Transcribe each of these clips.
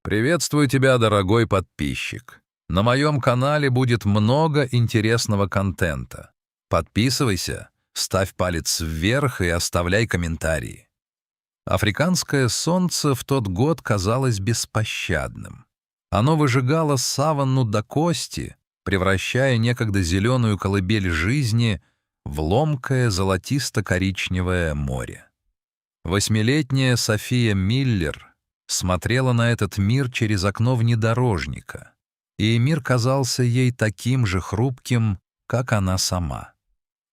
Приветствую тебя, дорогой подписчик. На моем канале будет много интересного контента. Подписывайся, ставь палец вверх и оставляй комментарии. Африканское солнце в тот год казалось беспощадным. Оно выжигало саванну до кости, превращая некогда зеленую колыбель жизни в ломкое золотисто-коричневое море. Восьмилетняя София Миллер смотрела на этот мир через окно внедорожника, и мир казался ей таким же хрупким, как она сама.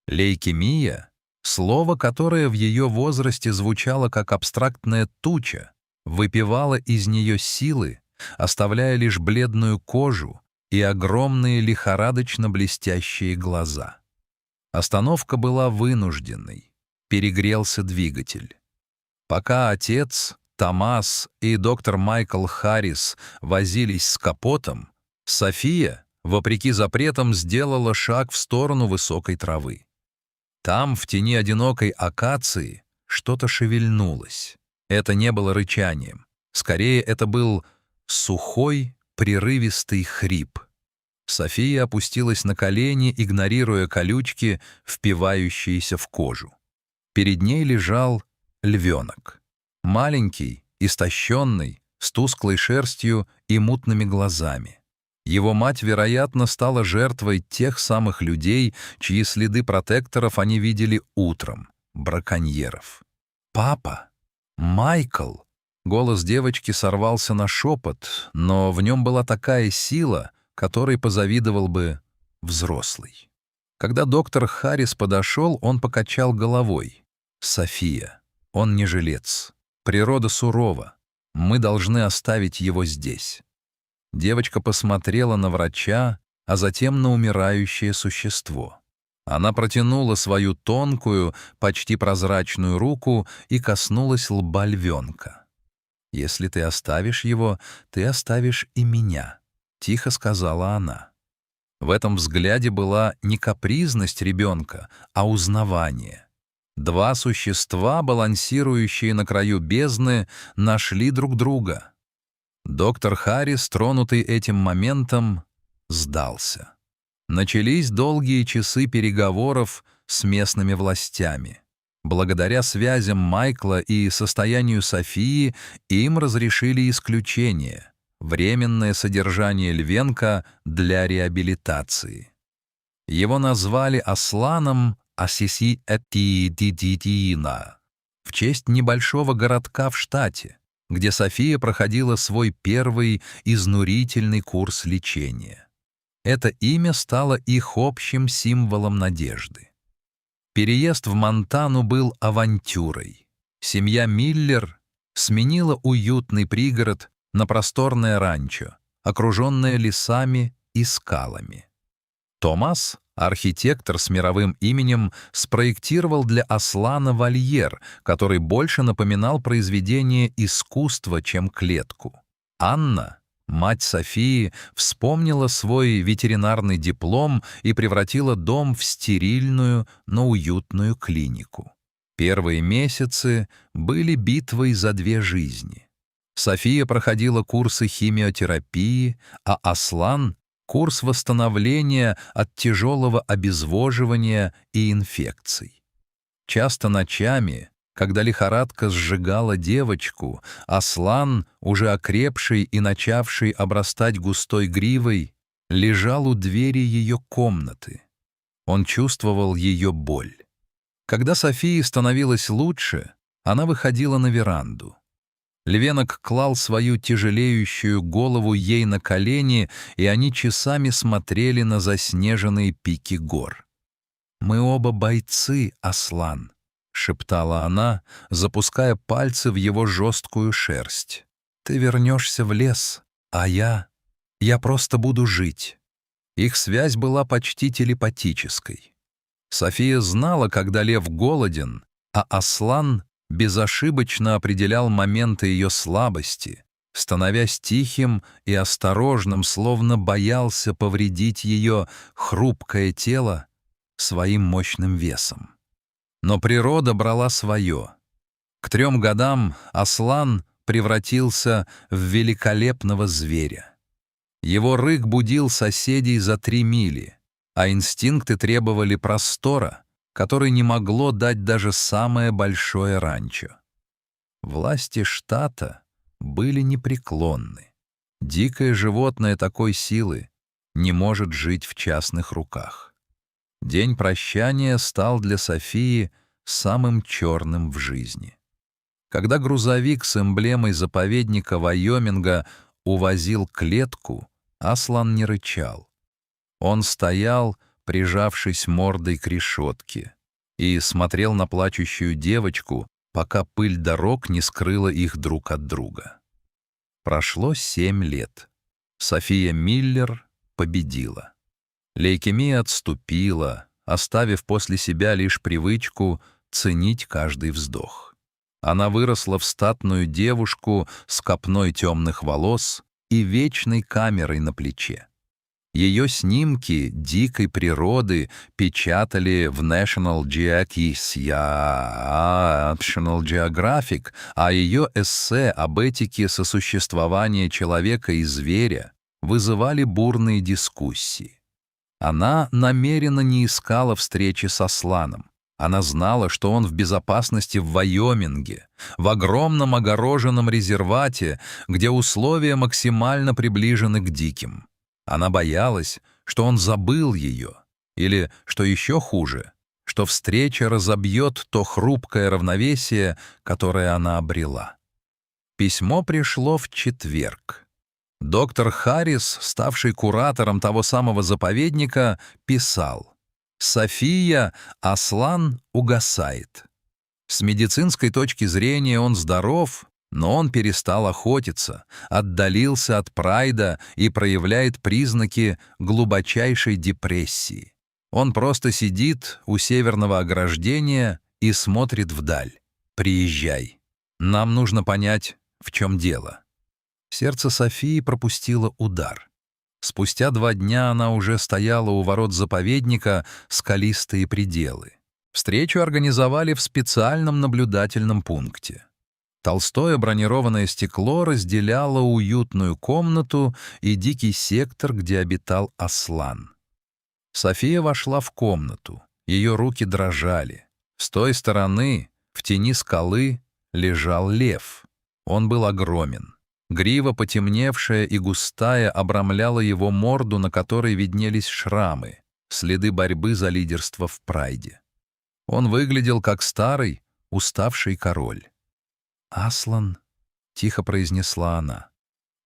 Лейкемия — слово, которое в ее возрасте звучало как абстрактная туча, выпивало из нее силы, оставляя лишь бледную кожу и огромные лихорадочно блестящие глаза. Остановка была вынужденной, перегрелся двигатель. Пока отец, Томас и доктор Майкл Харрис возились с капотом, София, вопреки запретам, сделала шаг в сторону высокой травы. Там, в тени одинокой акации, что-то шевельнулось. Это не было рычанием. Скорее, это был сухой, прерывистый хрип. София опустилась на колени, игнорируя колючки, впивающиеся в кожу. Перед ней лежал львенок. Маленький, истощенный, с тусклой шерстью и мутными глазами. Его мать, вероятно, стала жертвой тех самых людей, чьи следы протекторов они видели утром, браконьеров. «Папа! Майкл!» Голос девочки сорвался на шепот, но в нем была такая сила, которой позавидовал бы взрослый. Когда доктор Харрис подошел, он покачал головой. «София, он не жилец. Природа сурова. Мы должны оставить его здесь». Девочка посмотрела на врача, а затем на умирающее существо. Она протянула свою тонкую, почти прозрачную руку и коснулась лба львенка. «Если ты оставишь его, ты оставишь и меня», — тихо сказала она. В этом взгляде была не капризность ребенка, а узнавание. Два существа, балансирующие на краю бездны, нашли друг друга. Доктор Харрис, тронутый этим моментом, сдался. Начались долгие часы переговоров с местными властями. Благодаря связям Майкла и состоянию Софии им разрешили исключение — временное содержание львенка для реабилитации. Его назвали Асланом Асиси-Эти-Ди-Ди-Дина в честь небольшого городка в штате, где София проходила свой первый изнурительный курс лечения. Это имя стало их общим символом надежды. Переезд в Монтану был авантюрой. Семья Миллер сменила уютный пригород на просторное ранчо, окруженное лесами и скалами. Томас, архитектор с мировым именем, спроектировал для Аслана вольер, который больше напоминал произведение искусства, чем клетку. Анна, мать Софии, вспомнила свой ветеринарный диплом и превратила дом в стерильную, но уютную клинику. Первые месяцы были битвой за две жизни. София проходила курсы химиотерапии, а Аслан — курс восстановления от тяжелого обезвоживания и инфекций. Часто ночами, когда лихорадка сжигала девочку, Аслан, уже окрепший и начавший обрастать густой гривой, лежал у двери ее комнаты. Он чувствовал ее боль. Когда Софии становилось лучше, она выходила на веранду. Львенок клал свою тяжелеющую голову ей на колени, и они часами смотрели на заснеженные пики гор. «Мы оба бойцы, Аслан», — шептала она, запуская пальцы в его жесткую шерсть. «Ты вернешься в лес, а я просто буду жить». Их связь была почти телепатической. София знала, когда лев голоден, а Аслан безошибочно определял моменты ее слабости, становясь тихим и осторожным, словно боялся повредить ее хрупкое тело своим мощным весом. Но природа брала свое. К 3 годам Аслан превратился в великолепного зверя. Его рык будил соседей за 3 мили, а инстинкты требовали простора, который не могло дать даже самое большое ранчо. Власти штата были непреклонны. Дикое животное такой силы не может жить в частных руках. День прощания стал для Софии самым черным в жизни. Когда грузовик с эмблемой заповедника Вайоминга увозил клетку, Аслан не рычал. Он стоял, прижавшись мордой к решетке, и смотрел на плачущую девочку, пока пыль дорог не скрыла их друг от друга. Прошло 7 лет. София Миллер победила. Лейкемия отступила, оставив после себя лишь привычку ценить каждый вздох. Она выросла в статную девушку с копной темных волос и вечной камерой на плече. Ее снимки дикой природы печатали в National Geographic, а ее эссе об этике сосуществования человека и зверя вызывали бурные дискуссии. Она намеренно не искала встречи с Асланом. Она знала, что он в безопасности в Вайоминге, в огромном огороженном резервате, где условия максимально приближены к диким. Она боялась, что он забыл ее, или, что еще хуже, что встреча разобьет то хрупкое равновесие, которое она обрела. Письмо пришло в четверг. Доктор Харрис, ставший куратором того самого заповедника, писал: «София, Аслан угасает. С медицинской точки зрения он здоров, но он перестал охотиться, отдалился от прайда и проявляет признаки глубочайшей депрессии. Он просто сидит у северного ограждения и смотрит вдаль. Приезжай. Нам нужно понять, в чем дело». Сердце Софии пропустило удар. Спустя 2 дня она уже стояла у ворот заповедника «Скалистые пределы». Встречу организовали в специальном наблюдательном пункте. Толстое бронированное стекло разделяло уютную комнату и дикий сектор, где обитал Аслан. София вошла в комнату. Ее руки дрожали. С той стороны, в тени скалы, лежал лев. Он был огромен. Грива, потемневшая и густая, обрамляла его морду, на которой виднелись шрамы, следы борьбы за лидерство в прайде. Он выглядел как старый, уставший король. «Аслан», — тихо произнесла она.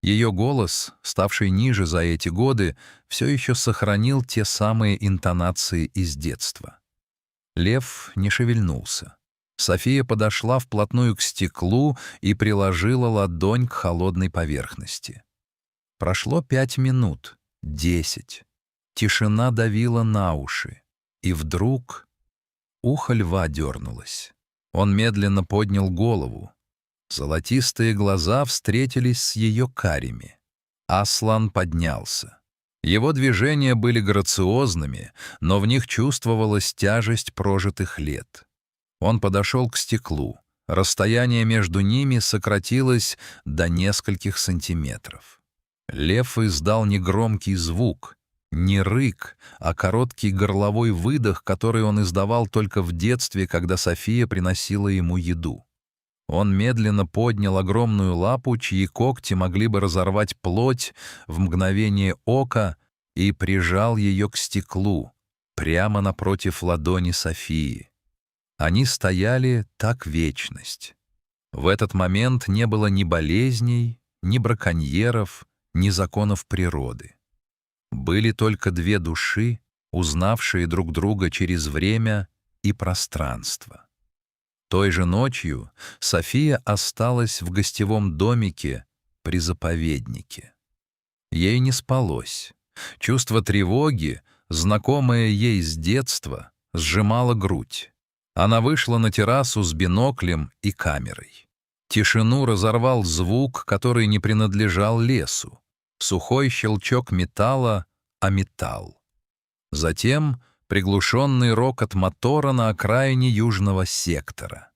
Ее голос, ставший ниже за эти годы, все еще сохранил те самые интонации из детства. Лев не шевельнулся. София подошла вплотную к стеклу и приложила ладонь к холодной поверхности. Прошло 5 минут, 10. Тишина давила на уши, и вдруг ухо льва дернулось. Он медленно поднял голову. Золотистые глаза встретились с ее карими. Аслан поднялся. Его движения были грациозными, но в них чувствовалась тяжесть прожитых лет. Он подошел к стеклу. Расстояние между ними сократилось до нескольких сантиметров. Лев издал негромкий звук, не рык, а короткий горловой выдох, который он издавал только в детстве, когда София приносила ему еду. Он медленно поднял огромную лапу, чьи когти могли бы разорвать плоть в мгновение ока, и прижал ее к стеклу, прямо напротив ладони Софии. Они стояли так вечность. В этот момент не было ни болезней, ни браконьеров, ни законов природы. Были только 2 души, узнавшие друг друга через время и пространство. Той же ночью София осталась в гостевом домике при заповеднике. Ей не спалось. Чувство тревоги, знакомое ей с детства, сжимало грудь. Она вышла на террасу с биноклем и камерой. Тишину разорвал звук, который не принадлежал лесу. Сухой щелчок металла о металл. Затем приглушенный рокот мотора на окраине южного сектора.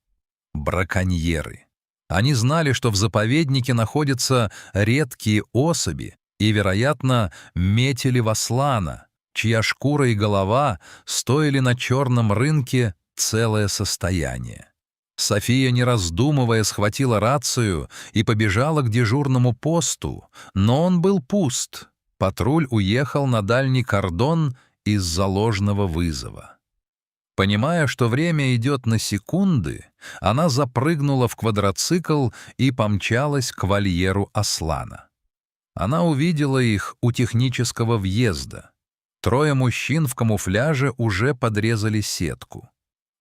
Браконьеры. Они знали, что в заповеднике находятся редкие особи и, вероятно, метили в Аслана, чья шкура и голова стоили на черном рынке целое состояние. София, не раздумывая, схватила рацию и побежала к дежурному посту, но он был пуст. Патруль уехал на дальний кордон из-за ложного вызова. Понимая, что время идет на секунды, она запрыгнула в квадроцикл и помчалась к вольеру Аслана. Она увидела их у технического въезда. 3 мужчин в камуфляже уже подрезали сетку.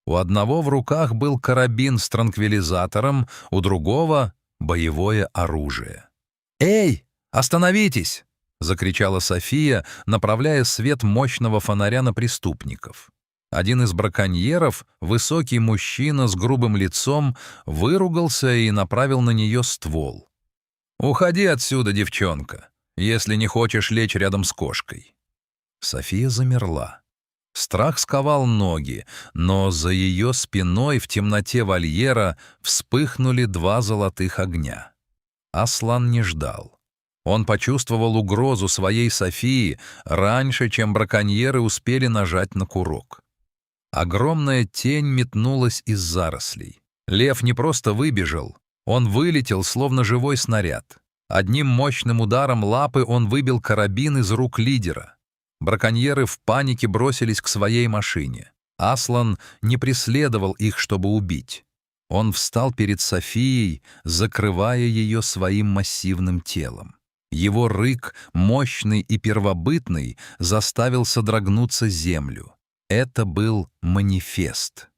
У одного в руках был карабин с транквилизатором, у другого — боевое оружие. «Эй, остановитесь!» — закричала София, направляя свет мощного фонаря на преступников. Один из браконьеров, высокий мужчина с грубым лицом, выругался и направил на нее ствол. «Уходи отсюда, девчонка, если не хочешь лечь рядом с кошкой». София замерла. Страх сковал ноги, но за ее спиной в темноте вольера вспыхнули 2 золотых огня. Аслан не ждал. Он почувствовал угрозу своей Софии раньше, чем браконьеры успели нажать на курок. Огромная тень метнулась из зарослей. Лев не просто выбежал, он вылетел, словно живой снаряд. Одним мощным ударом лапы он выбил карабин из рук лидера. Браконьеры в панике бросились к своей машине. Аслан не преследовал их, чтобы убить. Он встал перед Софией, закрывая ее своим массивным телом. Его рык, мощный и первобытный, заставил содрогнуться землю. Это был манифест.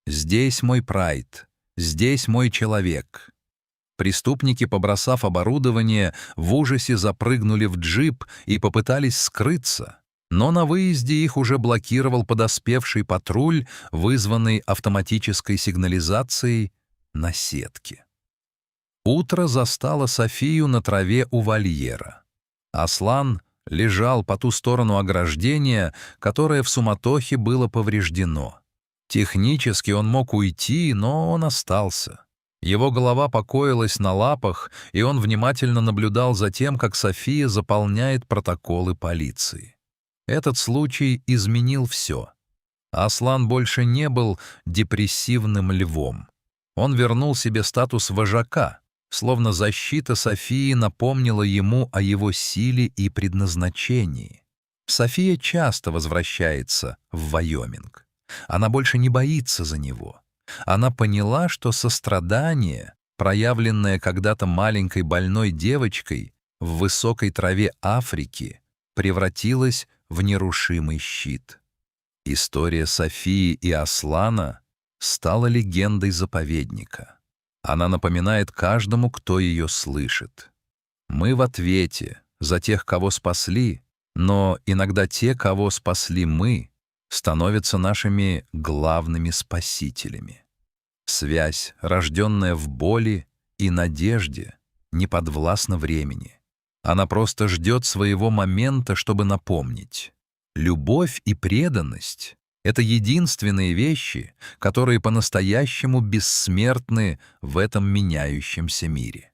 «Здесь мой прайд, здесь мой человек». Преступники, побросав оборудование, в ужасе запрыгнули в джип и попытались скрыться, но на выезде их уже блокировал подоспевший патруль, вызванный автоматической сигнализацией на сетке. Утро застало Софию на траве у вольера. Аслан лежал по ту сторону ограждения, которое в суматохе было повреждено. Технически он мог уйти, но он остался. Его голова покоилась на лапах, и он внимательно наблюдал за тем, как София заполняет протоколы полиции. Этот случай изменил все. Аслан больше не был депрессивным львом. Он вернул себе статус вожака, словно защита Софии напомнила ему о его силе и предназначении. София часто возвращается в Вайоминг. Она больше не боится за него. Она поняла, что сострадание, проявленное когда-то маленькой больной девочкой в высокой траве Африки, превратилось в нерушимый щит. История Софии и Аслана стала легендой заповедника. Она напоминает каждому, кто ее слышит. Мы в ответе за тех, кого спасли, но иногда те, кого спасли мы, становятся нашими главными спасителями. Связь, рожденная в боли и надежде, не подвластна времени. Она просто ждет своего момента, чтобы напомнить. Любовь и преданность — это единственные вещи, которые по-настоящему бессмертны в этом меняющемся мире.